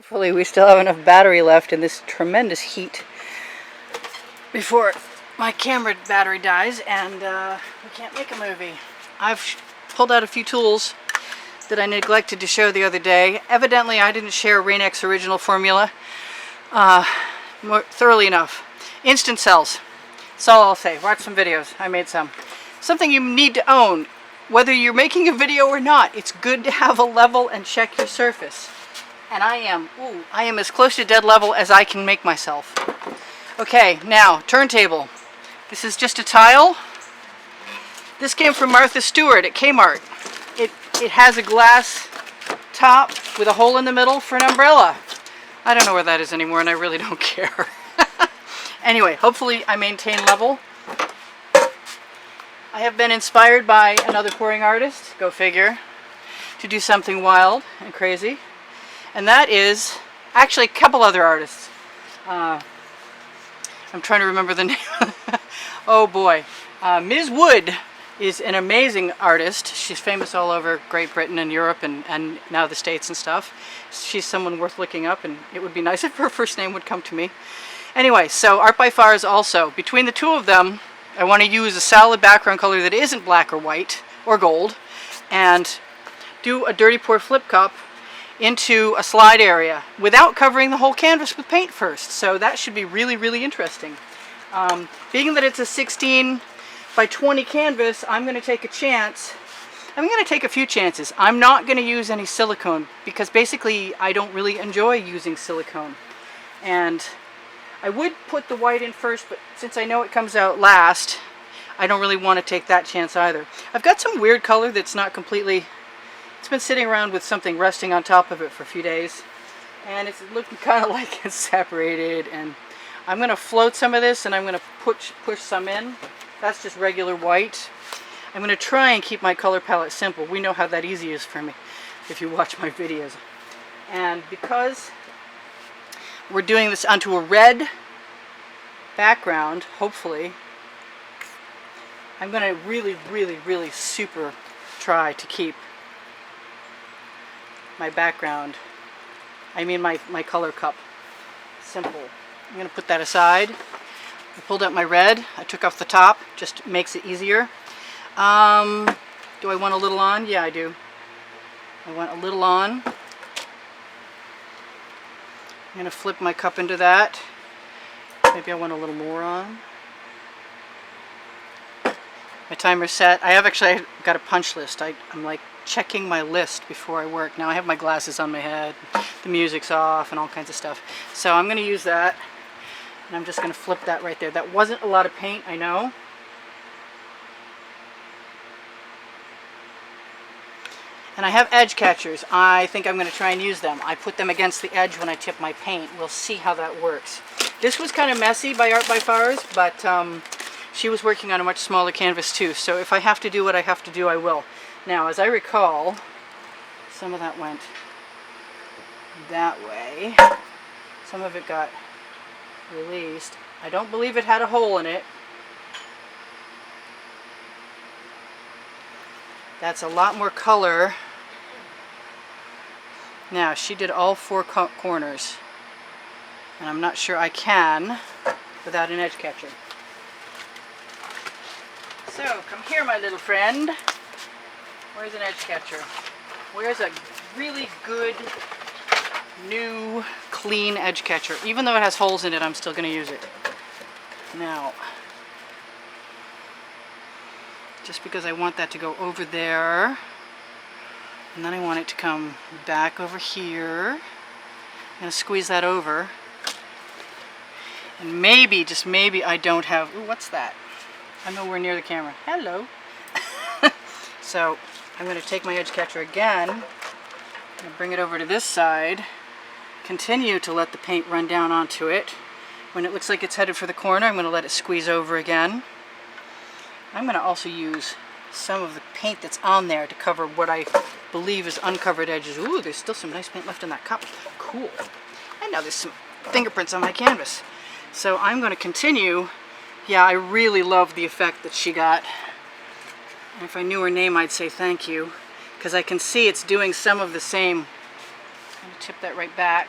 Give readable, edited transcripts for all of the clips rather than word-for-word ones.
Hopefully we still have enough battery left in this tremendous heat before my camera battery dies and we can't make a movie. I've pulled out a few tools that I neglected to show the other day. Evidently I didn't share Rain-X original formula more thoroughly enough. Instant cells. That's all I'll say. Watch some videos. I made some. Something you need to own. Whether you're making a video or not, it's good to have a level and check your surface. And I am as close to dead level as I can make myself. Okay, now, turntable. This is just a tile. This came from Martha Stewart at Kmart. It has a glass top with a hole in the middle for an umbrella. I don't know where that is anymore and I really don't care. Anyway, hopefully I maintain level. I have been inspired by another pouring artist, go figure, to do something wild and crazy. And that is actually a couple other artists. I'm trying to remember the name. Oh boy. Ms. Wood is an amazing artist. She's famous all over Great Britain and Europe and now the States and stuff. She's someone worth looking up, and it would be nice if her first name would come to me. Anyway, so Art by Fires also. Between the two of them, I want to use a solid background color that isn't black or white or gold and do a dirty pour flip cup into a slide area without covering the whole canvas with paint first. So that should be really, really interesting. Being that it's a 16 by 20 canvas, I'm going to take a chance. I'm going to take a few chances. I'm not going to use any silicone because basically I don't really enjoy using silicone. And I would put the white in first, but since I know it comes out last, I don't really want to take that chance either. I've got some weird color that's not completely... It's been sitting around with something resting on top of it for a few days, and it's looking kind of like it's separated, and I'm going to float some of this and I'm going to push some in. That's just regular white. I'm going to try and keep my color palette simple. We know how that easy is for me if you watch my videos. And because we're doing this onto a red background, hopefully, I'm going to really, really, really super try to keep my background, my color cup, simple. I'm going to put that aside. I pulled out my red. I took off the top. Just makes it easier. Do I want a little on? Yeah, I do. I want a little on. I'm going to flip my cup into that. Maybe I want a little more on. My timer's set. I have actually got a punch list. I'm like checking my list before I work. Now I have my glasses on my head, the music's off, and all kinds of stuff. So I'm going to use that, and I'm just going to flip that right there. That wasn't a lot of paint, I know. And I have edge catchers. I think I'm going to try and use them. I put them against the edge when I tip my paint. We'll see how that works. This was kind of messy by Art by Fires, but she was working on a much smaller canvas too. So if I have to do what I have to do, I will. Now, as I recall, some of that went that way. Some of it got released. I don't believe it had a hole in it. That's a lot more color. Now, she did all four corners. And I'm not sure I can without an edge catcher. So, come here, my little friend. Where's an edge catcher? Where's a really good, new, clean edge catcher? Even though it has holes in it, I'm still going to use it. Now, just because I want that to go over there, and then I want it to come back over here. I'm going to squeeze that over. And maybe, just maybe, I don't have... Ooh, what's that? I'm nowhere near the camera. Hello. So, I'm going to take my edge catcher again, and bring it over to this side, continue to let the paint run down onto it. When it looks like it's headed for the corner, I'm going to let it squeeze over again. I'm going to also use some of the paint that's on there to cover what I believe is uncovered edges. Ooh, there's still some nice paint left in that cup. Cool. And now there's some fingerprints on my canvas. So I'm going to continue. Yeah, I really love the effect that she got. And if I knew her name, I'd say thank you, because I can see it's doing some of the same. I'm going to tip that right back.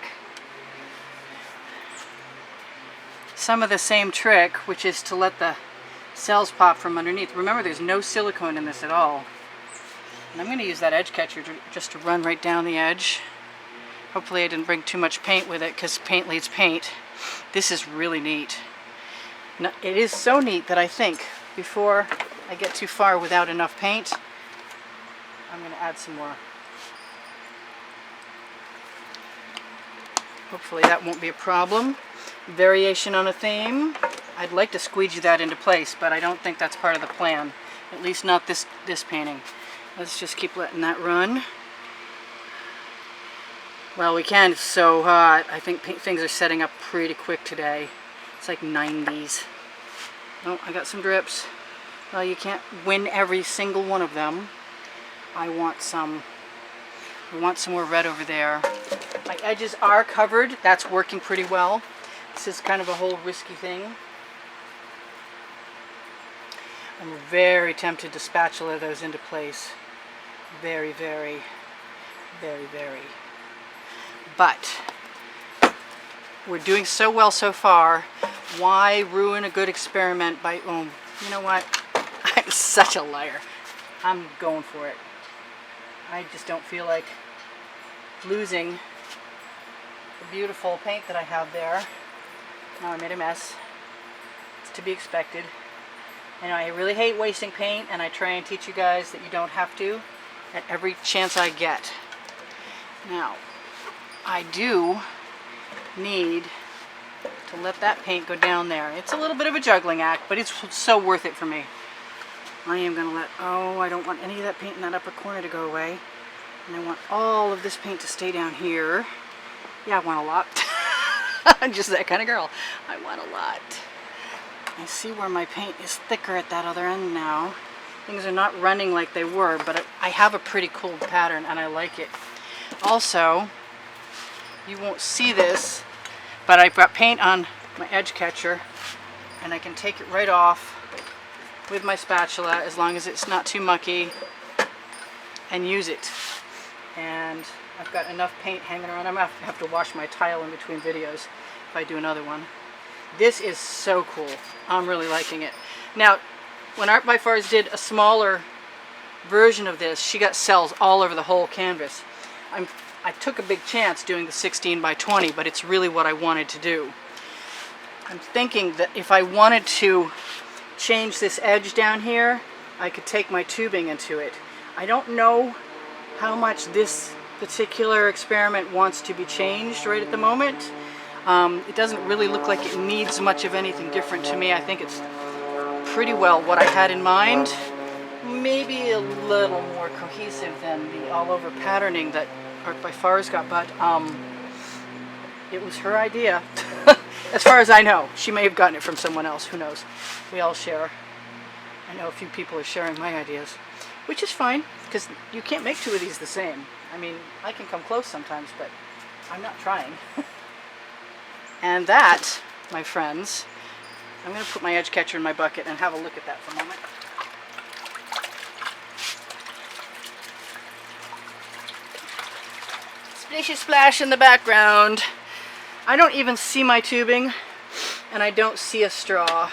some of the same trick, which is to let the cells pop from underneath. Remember, there's no silicone in this at all. And I'm going to use that edge catcher just to run right down the edge. Hopefully I didn't bring too much paint with it, because paint leads paint. This is really neat. Now, it is so neat that I think before I get too far without enough paint, I'm going to add some more. Hopefully that won't be a problem. Variation on a theme. I'd like to squeegee that into place, but I don't think that's part of the plan. At least not this painting. Let's just keep letting that run. Well, we can. It's so hot. I think things are setting up pretty quick today. It's like 90s. Oh, I got some drips. Well, you can't win every single one of them. I want some more red over there. My edges are covered. That's working pretty well. This is kind of a whole risky thing. I'm very tempted to spatula those into place. Very, very, very, very. But we're doing so well so far. Why ruin a good experiment by, you know what? I'm such a liar. I'm going for it. I just don't feel like losing the beautiful paint that I have there. Now I made a mess. It's to be expected. And I really hate wasting paint, and I try and teach you guys that you don't have to at every chance I get. Now, I do need to let that paint go down there. It's a little bit of a juggling act, but it's so worth it for me. I am going to let, I don't want any of that paint in that upper corner to go away. And I want all of this paint to stay down here. Yeah, I want a lot. I'm just that kind of girl. I want a lot. I see where my paint is thicker at that other end now. Things are not running like they were, but I have a pretty cool pattern and I like it. Also, you won't see this, but I've got paint on my edge catcher and I can take it right off with my spatula as long as it's not too mucky and use it. And I've got enough paint hanging around. I'm going to have to wash my tile in between videos if I do another one. This is so cool. I'm really liking it. Now, when Art by Fars did a smaller version of this, she got cells all over the whole canvas. I took a big chance doing the 16 by 20, but it's really what I wanted to do. I'm thinking that if I wanted to change this edge down here, I could take my tubing into it. I don't know how much this particular experiment wants to be changed right at the moment. It doesn't really look like it needs much of anything different to me. I think it's pretty well what I had in mind. Maybe a little more cohesive than the all-over patterning that Art by Fars got, but it was her idea. As far as I know. She may have gotten it from someone else. Who knows? We all share. I know a few people are sharing my ideas, which is fine, because you can't make two of these the same. I mean, I can come close sometimes, but I'm not trying. And that, my friends, I'm going to put my edge catcher in my bucket and have a look at that for a moment. Splishy splash in the background. I don't even see my tubing, and I don't see a straw.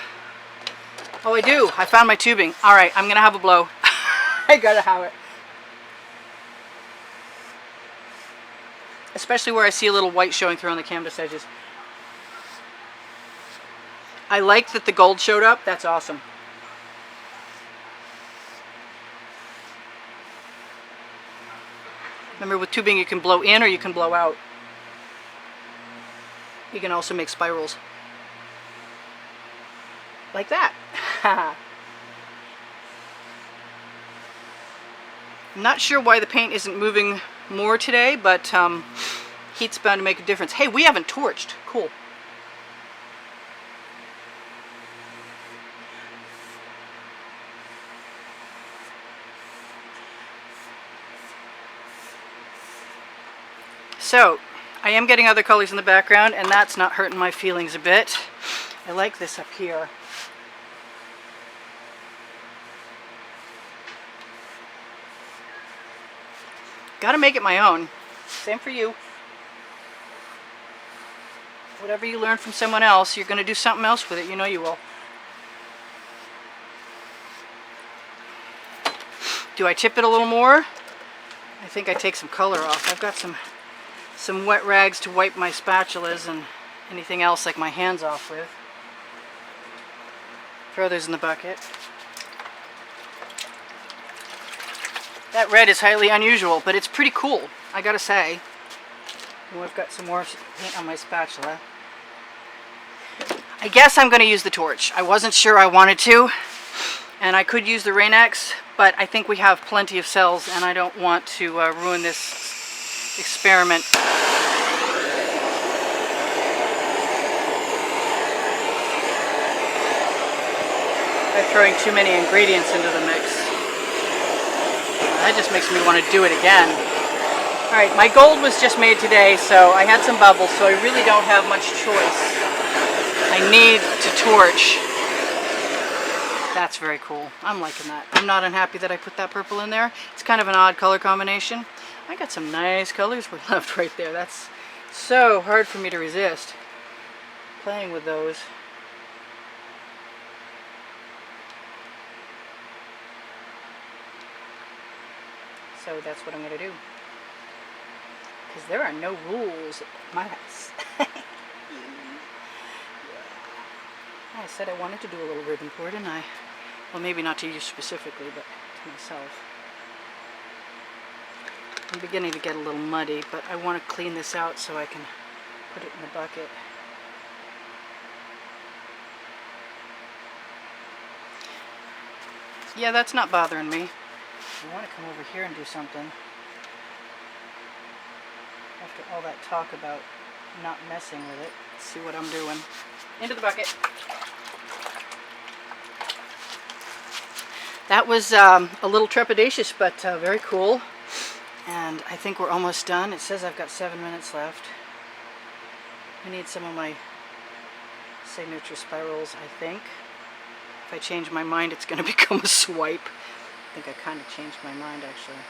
Oh, I do. I found my tubing. All right, I'm going to have a blow. I got to have it. Especially where I see a little white showing through on the canvas edges. I like that the gold showed up. That's awesome. Remember, with tubing you can blow in or you can blow out. You can also make spirals. Like that. I'm not sure why the paint isn't moving more today, but heat's bound to make a difference. Hey, we haven't torched. Cool. So, I am getting other colors in the background, and that's not hurting my feelings a bit. I like this up here. Gotta make it my own. Same for you. Whatever you learn from someone else, you're going to do something else with it. You know you will. Do I tip it a little more? I think I take some color off. I've got some wet rags to wipe my spatulas and anything else like my hands off with. Throw those in the bucket. That red is highly unusual, but it's pretty cool, I gotta say. Oh, I've got some more paint on my spatula. I guess I'm going to use the torch. I wasn't sure I wanted to, and I could use the Rain-X, but I think we have plenty of cells, and I don't want to ruin this experiment. By throwing too many ingredients into the mix. That just makes me want to do it again. Alright, my gold was just made today, so I had some bubbles, so I really don't have much choice. I need to torch. That's very cool. I'm liking that. I'm not unhappy that I put that purple in there. It's kind of an odd color combination. I got some nice colors left right there. That's so hard for me to resist playing with those. So that's what I'm going to do. Because there are no rules at my house. I said I wanted to do a little ribbon pour, didn't I? Well, maybe not to you specifically, but to myself. I'm beginning to get a little muddy, but I want to clean this out so I can put it in the bucket. Yeah, that's not bothering me. I want to come over here and do something. After all that talk about not messing with it, let's see what I'm doing. Into the bucket. That was a little trepidatious, but very cool. And I think we're almost done. It says I've got 7 minutes left. I need some of my signature spirals, I think. If I change my mind, it's going to become a swipe. I think I kind of changed my mind, actually.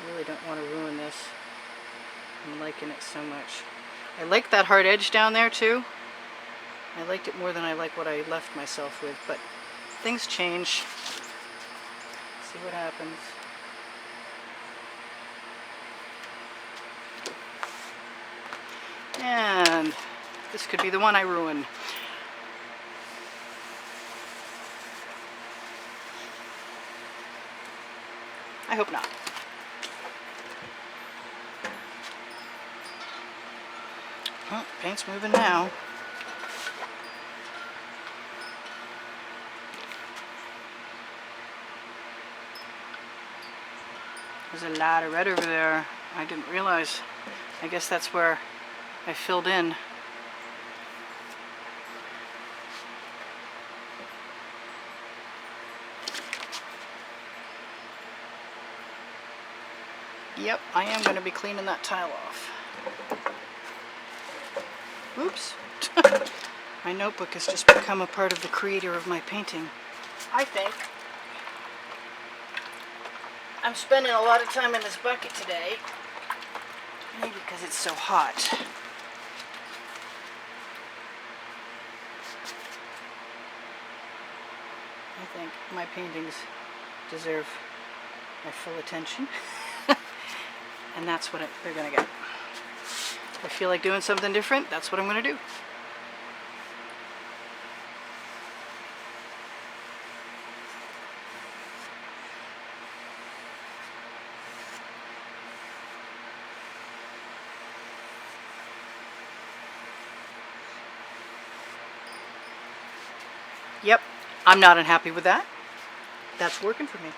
I really don't want to ruin this. I'm liking it so much. I like that hard edge down there, too. I liked it more than I like what I left myself with, but things change. See what happens. And this could be the one I ruin. I hope not. Oh, paint's moving now. There's a lot of red over there. I didn't realize. I guess that's where I filled in. Yep, I am going to be cleaning that tile off. Oops. My notebook has just become a part of the creator of my painting. I think I'm spending a lot of time in this bucket today. Maybe because it's so hot. I think my paintings deserve my full attention. And that's what they're going to get. If I feel like doing something different, that's what I'm going to do. Yep, I'm not unhappy with that. That's working for me.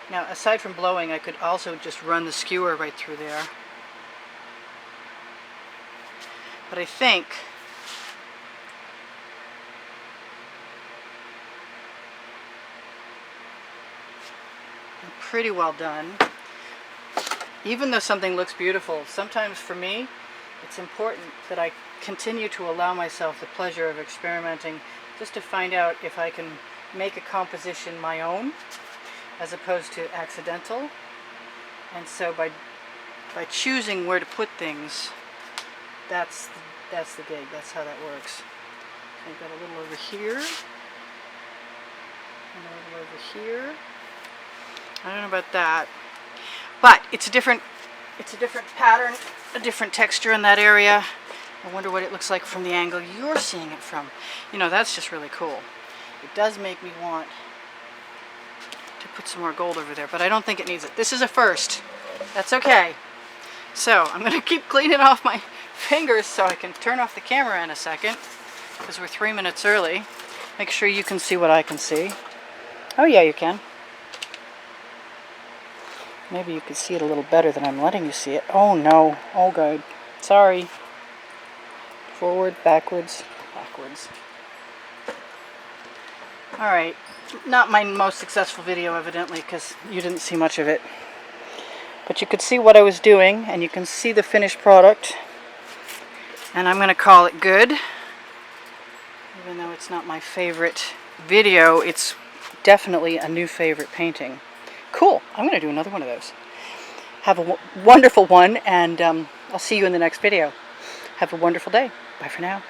Now, aside from blowing, I could also just run the skewer right through there. But I think I'm pretty well done. Even though something looks beautiful, sometimes for me, it's important that I continue to allow myself the pleasure of experimenting just to find out if I can make a composition my own as opposed to accidental. And so by by choosing where to put things, that's the gig. That's how that works. So I've got a little over here, and a little over here. I don't know about that, but it's a different pattern, a different texture in that area. I wonder what it looks like from the angle you're seeing it from. You know, that's just really cool. It does make me want to put some more gold over there, but I don't think it needs it. This is a first. That's okay. So I'm going to keep cleaning off my fingers so I can turn off the camera in a second, because we're 3 minutes early. Make sure you can see what I can see. Oh yeah, you can. Maybe you can see it a little better than I'm letting you see it. Oh no. Oh good. Sorry. Forward, backwards, backwards. Alright. Not my most successful video, evidently, because you didn't see much of it. But you could see what I was doing, and you can see the finished product. And I'm going to call it good. Even though it's not my favorite video, it's definitely a new favorite painting. Cool. I'm going to do another one of those. Have a wonderful one, and I'll see you in the next video. Have a wonderful day. Bye for now.